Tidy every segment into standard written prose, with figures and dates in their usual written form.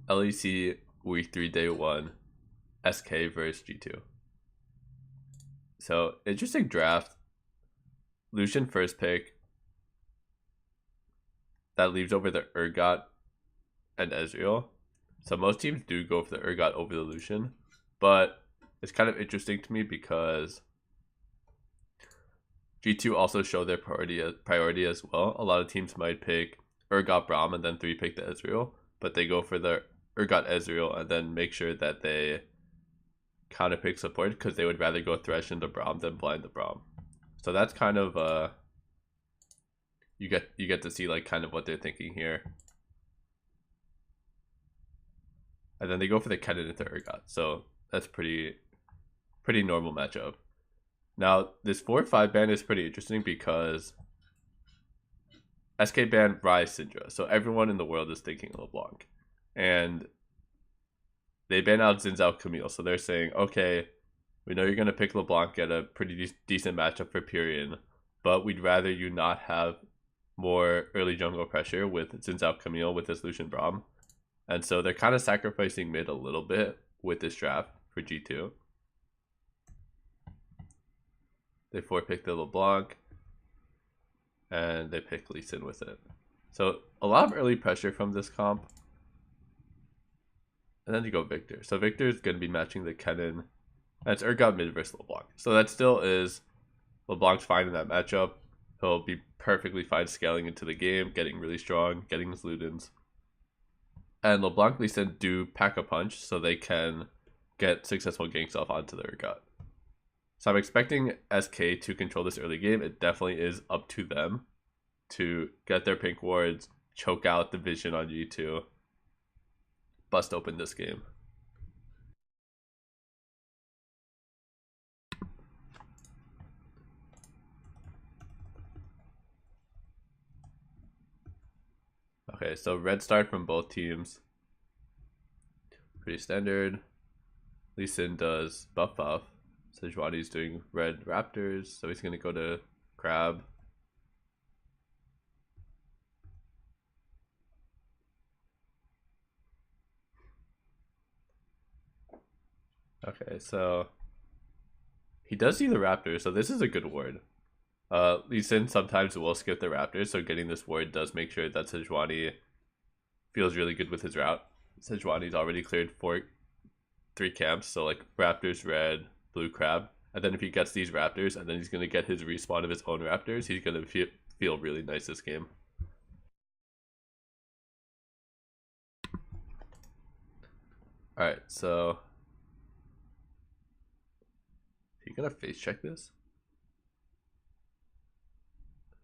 LEC Week 3 Day 1 SK versus G2. So interesting draft. Lucian first pick. That leaves over the Urgot and Ezreal. So most teams do go for the Urgot over the Lucian. But it's kind of interesting to me because G2 also show their priority as well. A lot of teams might pick Urgot Braum and then 3-pick the Ezreal. But they go for the Urgot Ezreal and then make sure that they counter pick support because they would rather go Thresh into Braum than blind the Braum. So that's kind of you get to see like kind of what they're thinking here. And then they go for the Kennen into Urgot. So that's pretty normal matchup. Now this 4-5 ban is pretty interesting because SK banned Ryze Syndra. So everyone in the world is thinking LeBlanc. And they ban out Xin Zhao Camille. So they're saying, okay, we know you're going to pick LeBlanc at a pretty decent matchup for Pyrian, but we'd rather you not have more early jungle pressure with Xin Zhao Camille with this Lucian Braum. And so they're kind of sacrificing mid a little bit with this draft for G2. They 4-pick the LeBlanc, and they pick Lee Sin with it. So a lot of early pressure from this comp. And then you go Victor. So Victor is going to be matching the Kennen. That's Urgot mid versus LeBlanc. So that still is LeBlanc's fine in that matchup. He'll be perfectly fine scaling into the game, getting really strong, getting his Ludens. And LeBlanc Lee Sin do pack a punch so they can get successful ganks off onto the Urgot. So I'm expecting SK to control this early game. It definitely is up to them to get their pink wards, choke out the vision on G2, bust open this game. Okay, so red start from both teams. Pretty standard. Lee Sin does buff. Sejuani's doing red Raptors, so he's gonna go to Crab. Okay, so he does see the Raptors, so this is a good ward. Lee Sin sometimes will skip the Raptors, so getting this ward does make sure that Sejuani feels really good with his route. Sejuani's already cleared 3 camps, so like Raptors, red, blue Crab. And then if he gets these Raptors, and then he's going to get his respawn of his own Raptors, he's going to feel really nice this game. Alright, so he gonna face check this?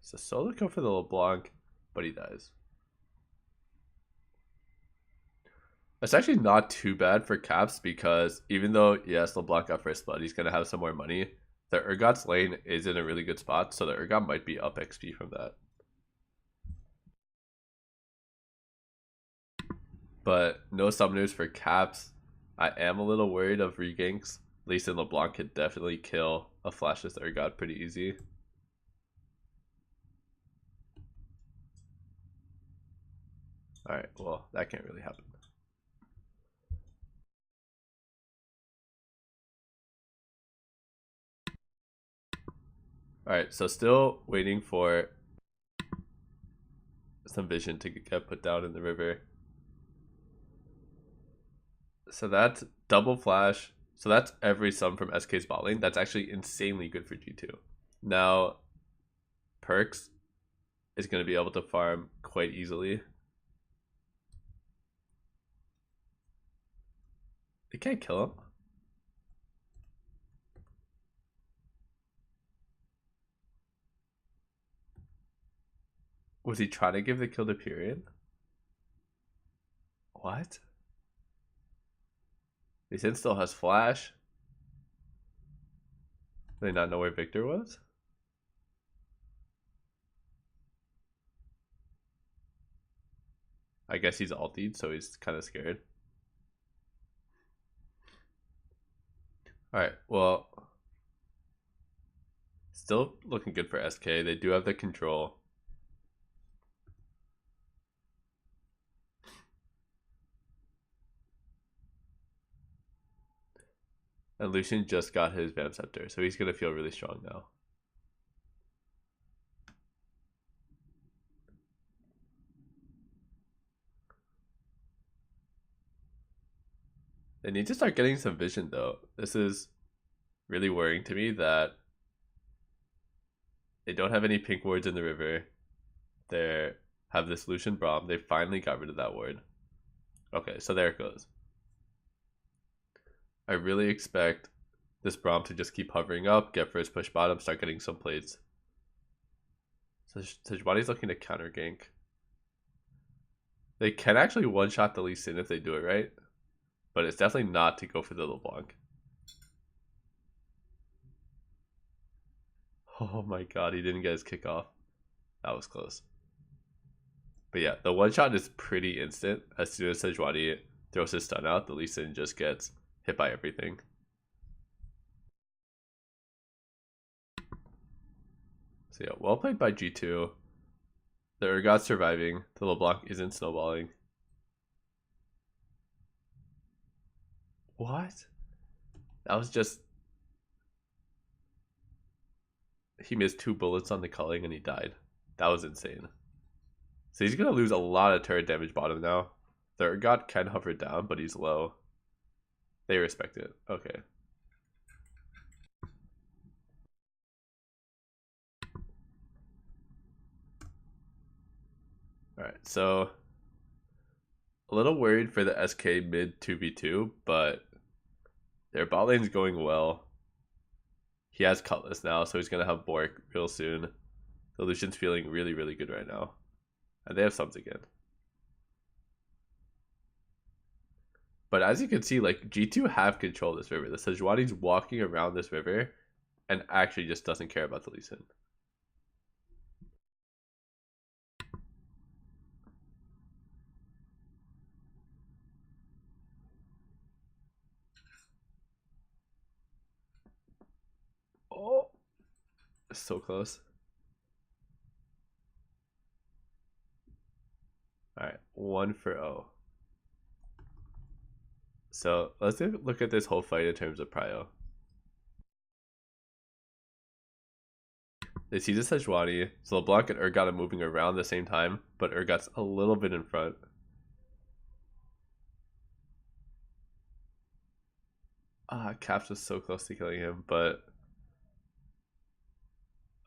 It's a solo kill for the LeBlanc, but he dies. That's actually not too bad for Caps because even though, yes, LeBlanc got first blood, he's gonna have some more money. The Urgot's lane is in a really good spot, so the Urgot might be up XP from that. But no summoners for Caps. I am a little worried of reganks. Lee Sin LeBlanc could definitely kill a flashless Urgot pretty easy. Alright, well, that can't really happen. Alright, so still waiting for some vision to get put down in the river. So that's double flash. So that's every sum from SK's bot lane. That's actually insanely good for G2. Now, Perks is going to be able to farm quite easily. They can't kill him. Was he trying to give the kill to Pyrian? What? Lee Sin still has flash. Did they not know where Victor was? I guess he's ultied, so he's kind of scared. Alright, well, still looking good for SK. They do have the control. And Lucian just got his Vamp Scepter, so he's going to feel really strong now. They need to start getting some vision, though. This is really worrying to me that they don't have any pink wards in the river. They have this Lucian Braum. They finally got rid of that ward. Okay, so there it goes. I really expect this Braum to just keep hovering up, get first push bottom, start getting some plates. So Sejuani's looking to counter gank. They can actually one-shot the Lee Sin if they do it right, but it's definitely not to go for the LeBlanc. Oh my god, he didn't get his kick off. That was close. But yeah, the one-shot is pretty instant. As soon as Sejuani throws his stun out, the Lee Sin just gets hit by everything. So yeah, well played by G2. The Urgot's surviving. The LeBlanc isn't snowballing. What? That was just... He missed 2 bullets on the culling and he died. That was insane. So he's going to lose a lot of turret damage bottom now. The Urgot can hover down, but he's low. They respect it. Okay. Alright, so... A little worried for the SK mid 2v2, but their bot lane's going well. He has Cutlass now, so he's going to have Bork real soon. The Lucian's feeling really, really good right now. And they have subs again. But as you can see, like, G2 have control of this river. The Sejuani's walking around this river and actually just doesn't care about the Lee Sin. Oh, so close. Alright, 1 for 0. So let's look at this whole fight in terms of prio. They see the Sejuani, so LeBlanc and Urgot are moving around the same time, but Urgot's a little bit in front. Caps was so close to killing him, but...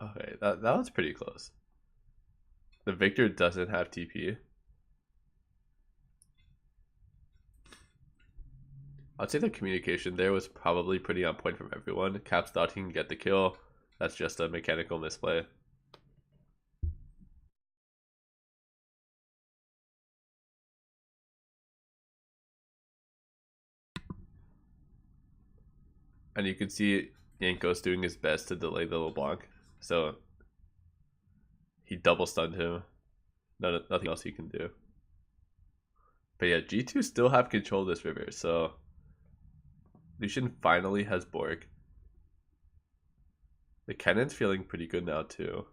Okay, that was pretty close. The Victor doesn't have TP. I'd say the communication there was probably pretty on point from everyone. Caps thought he can get the kill. That's just a mechanical misplay. And you can see Yanko's doing his best to delay the LeBlanc. So he double stunned him. Nothing else he can do. But yeah, G2 still have control of this river. So Lucian finally has Borg. The Cannon's feeling pretty good now too.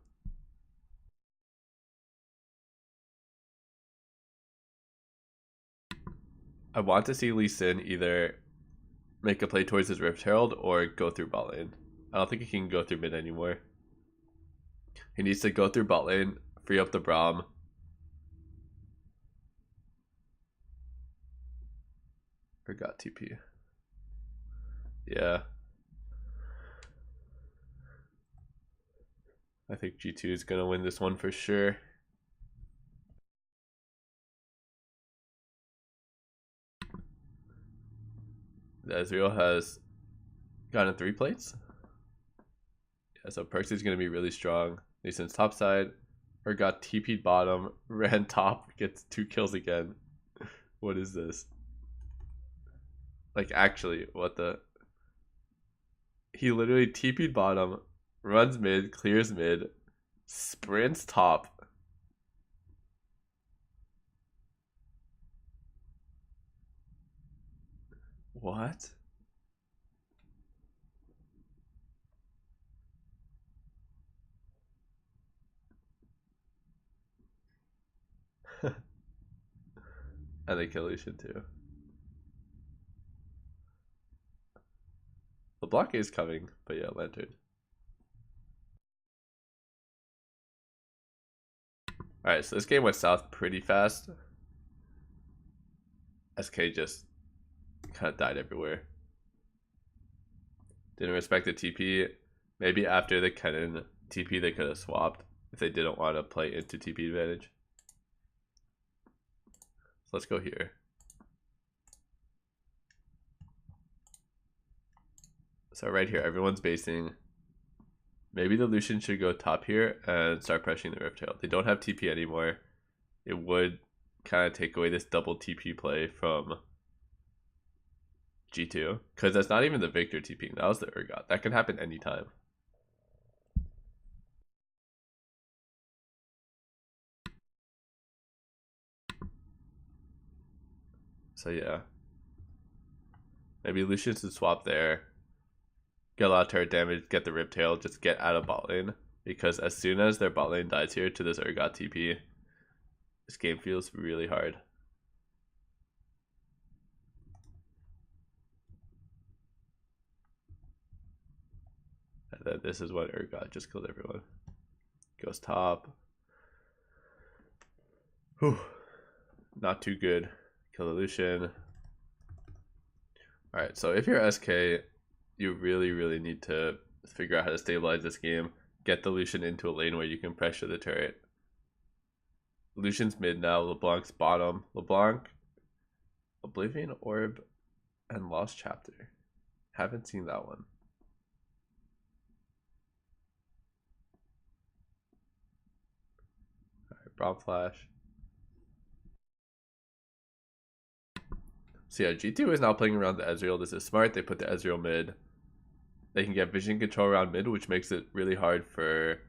I want to see Lee Sin either make a play towards his Rift Herald or go through bot lane. I don't think he can go through mid anymore. He needs to go through bot lane, free up the Braum. Or got TP. Yeah. I think G2 is going to win this one for sure. Ezreal has gotten 3 plates. Yeah, so Perks is going to be really strong. Lee Sin's top side. Or got TP'd bottom. Ran top. Gets 2 kills again. What is this? Like, actually, what the... He literally TP'd bottom. Runs mid. Clears mid. Sprints top. What? And they kill Lucian too. LeBlanc is coming, but yeah, Lantern. Alright, so this game went south pretty fast. SK just kind of died everywhere. Didn't respect the TP. Maybe after the Kennen TP they could have swapped if they didn't want to play into TP advantage. So let's go here. So right here, everyone's basing. Maybe the Lucian should go top here and start pressuring the Rifttail. They don't have TP anymore. It would kind of take away this double TP play from G2. Because that's not even the Victor TPing. That was the Urgot. That can happen anytime. So yeah. Maybe Lucian should swap there. Get a lot of turret damage, get the Riptail, just get out of bot lane. Because as soon as their bot lane dies here to this Urgot TP, this game feels really hard. And then this is what Urgot just killed everyone. Goes top. Whew. Not too good. Kill the Lucian. Alright, so if you're SK, you really need to figure out how to stabilize this game. Get the Lucian into a lane where you can pressure the turret. Lucian's mid now, LeBlanc's bottom. LeBlanc, Oblivion Orb, and Lost Chapter. Haven't seen that one. Alright, Braum Flash. So yeah, G2 is now playing around the Ezreal. This is smart. They put the Ezreal mid. They can get vision control around mid, which makes it really hard for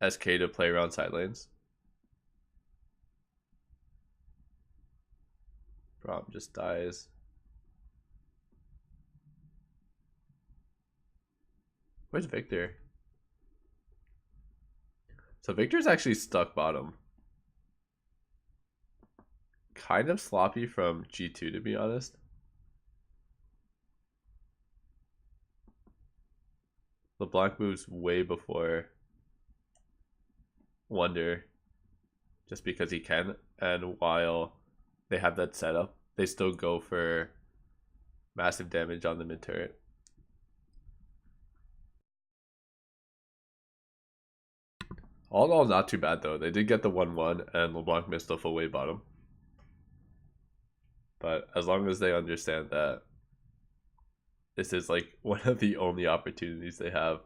SK to play around side lanes. Braum just dies. Where's Victor? So Victor's actually stuck bottom. Kind of sloppy from G2, to be honest. LeBlanc moves way before Wonder, just because he can, and while they have that setup, they still go for massive damage on the mid turret. All in all, not too bad though. They did get the 1-1, and LeBlanc missed a full way bottom. But as long as they understand that this is like one of the only opportunities they have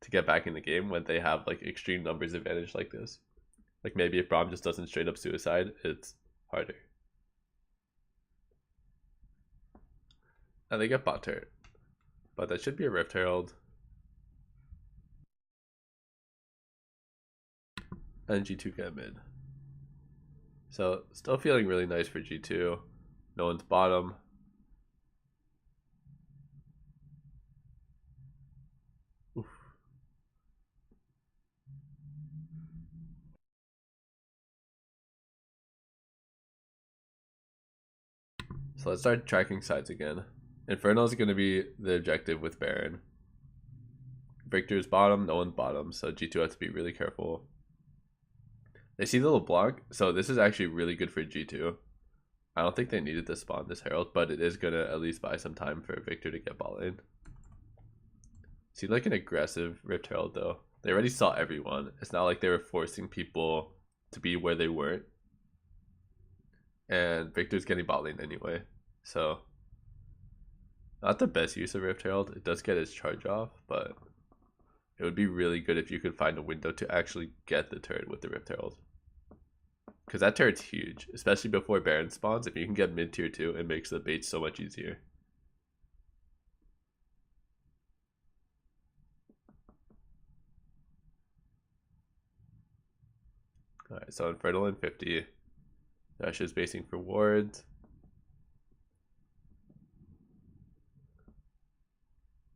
to get back in the game when they have like extreme numbers advantage like this. Like maybe if Braum just doesn't straight up suicide, it's harder. And they get bot turret. But that should be a Rift Herald. And G2 get mid. So still feeling really nice for G2. No one's bottom. Oof. So let's start tracking sides again. Inferno is going to be the objective with Baron. Victor's bottom, no one's bottom, so G2 has to be really careful. They see the LeBlanc, so this is actually really good for G2. I don't think they needed to spawn this Herald, but it is going to at least buy some time for Victor to get ball in. Seemed like an aggressive Rift Herald though. They already saw everyone. It's not like they were forcing people to be where they weren't. And Victor's getting bot lane anyway. So, not the best use of Rift Herald. It does get its charge off, but it would be really good if you could find a window to actually get the turret with the Rift Herald. Because that turret's huge, especially before Baron spawns. If you can get mid tier 2, it makes the bait so much easier. Alright, so Infertile in 50. Dash is basing for wards.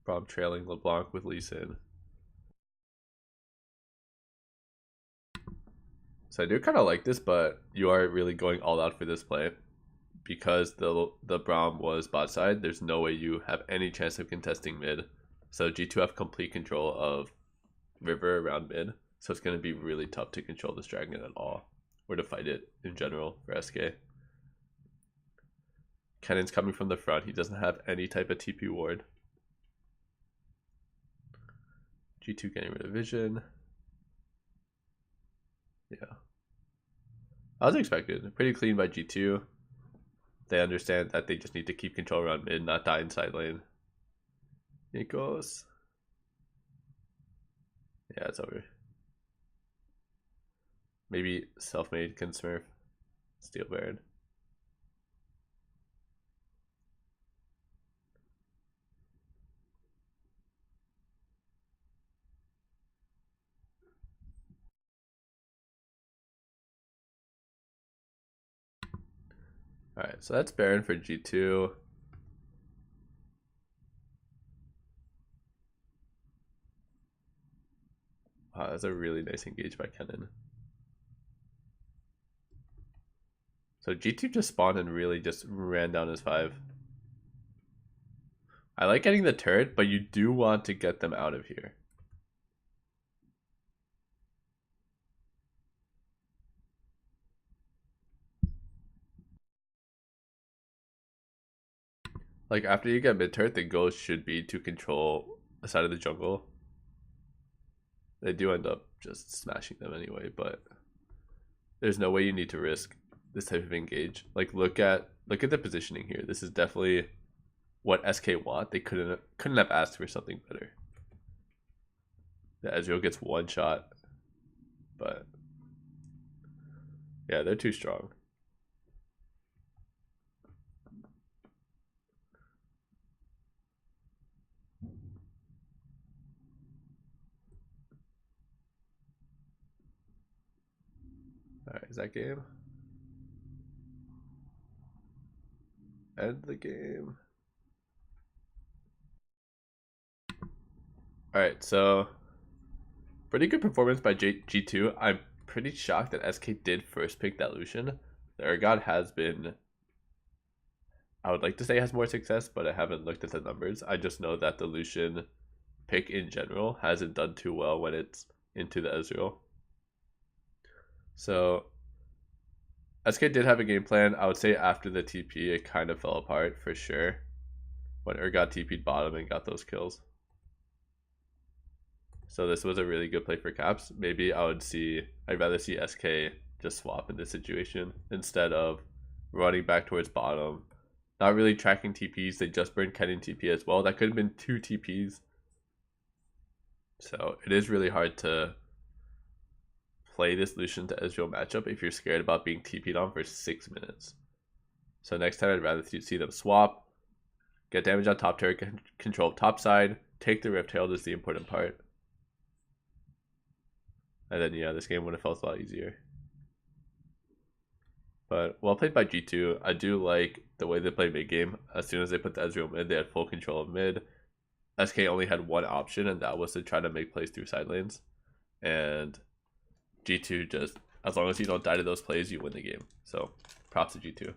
Braum trailing LeBlanc with Lee Sin. So I do kind of like this, but you are really going all out for this play. because the Braum was bot side, there's no way you have any chance of contesting mid. So G2 have complete control of river around mid. So it's going to be really tough to control this dragon at all, or to fight it in general for SK. Kennen's coming from the front. He doesn't have any type of TP ward. G2 getting rid of vision. Yeah. I was expected. Pretty clean by G2. They understand that they just need to keep control around mid, not die inside lane. It goes. Yeah, it's over. Maybe self-made can smurf. Steel Baron. Alright, so that's Baron for G2. Wow, that's a really nice engage by Kennen. So G2 just spawned and really just ran down his 5. I like getting the turret, but you do want to get them out of here. Like, after you get mid turret, the goal should be to control the side of the jungle. They do end up just smashing them anyway, but there's no way you need to risk this type of engage. Like, look at the positioning here. This is definitely what SK want. They couldn't have asked for something better. The Ezreal gets one shot, but yeah, they're too strong. Alright, is that game? End the game. Alright, so pretty good performance by G2. I'm pretty shocked that SK did first pick that Lucian. The Urgot has been, I would like to say, has more success, but I haven't looked at the numbers. I just know that the Lucian pick in general hasn't done too well when it's into the Ezreal. So SK did have a game plan. I would say after the TP, it kind of fell apart for sure when Urgot TP'd bottom and got those kills. So this was a really good play for Caps. Maybe I'd rather see SK just swap in this situation instead of running back towards bottom. Not really tracking TPs. They just burned Kennen TP as well. That could have been 2 TPs. So it is really hard to play this Lucian to Ezreal matchup if you're scared about being TP'd on for 6 minutes. So next time I'd rather see them swap, get damage on top turret, control top side, take the Rift Herald is the important part. And then yeah, this game would have felt a lot easier. But well played by G2. I do like the way they play mid game. As soon as they put the Ezreal mid, they had full control of mid. SK only had one option, and that was to try to make plays through side lanes. And G2 just, as long as you don't die to those plays, you win the game. So props to G2.